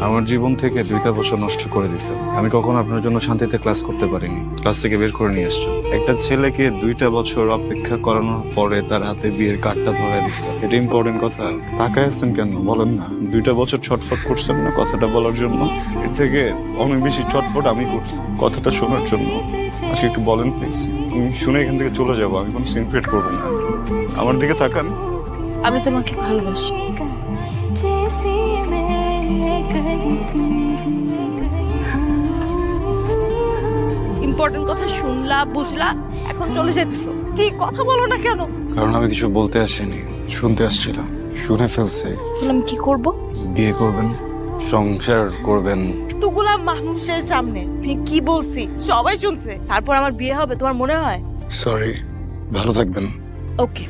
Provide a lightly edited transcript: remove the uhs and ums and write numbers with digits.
আমার জীবন থেকে 2টা বছর নষ্ট করে দিছে। আমি কখনো আপনার জন্য শান্তিতে ক্লাস করতে পারিনি, ক্লাস থেকে বের করে নিয়ে এসছো। একটা ছেলেকে 2টা বছর অপেক্ষা করানোর পরে তার হাতে বিয়ের কার্ডটা ধরে দিচ্ছে, এটা ইম্পর্টেন্ট কথা। তাকায় আছেন কেন বলেন না? 2টা বছর ছটফট করছেন না কথাটা বলার জন্য? এর থেকে অনেক বেশি ছটফট আমি করছি কথাটা শোনার জন্য। আচ্ছা একটু বলেন প্লিজ, আমি শুনে এখান থেকে চলে যাবো, আমি কোনো সিন ক্রিয়েট করবো না। আমার দিকে তাকান। আমি তোমাকে ভালোবাসি। ইম্পর্টেন্ট কথা শুনলা, বুঝলা, এখন চলে যেতেছো। কি কথা বলো না কেন? কারণ আমি কিছু বলতে আসিনি, শুনতে আসছিলাম। শুনে ফেলছে। আমি কি করব? বিয়ে করবেন, সংসার করবেন। তুগুলা মানুষের সামনে আমি কি বলছি সবাই শুনছে, তারপর আমার বিয়ে হবে তোমার মনে হয়? সরি, ভালো থাকবেন। ওকে।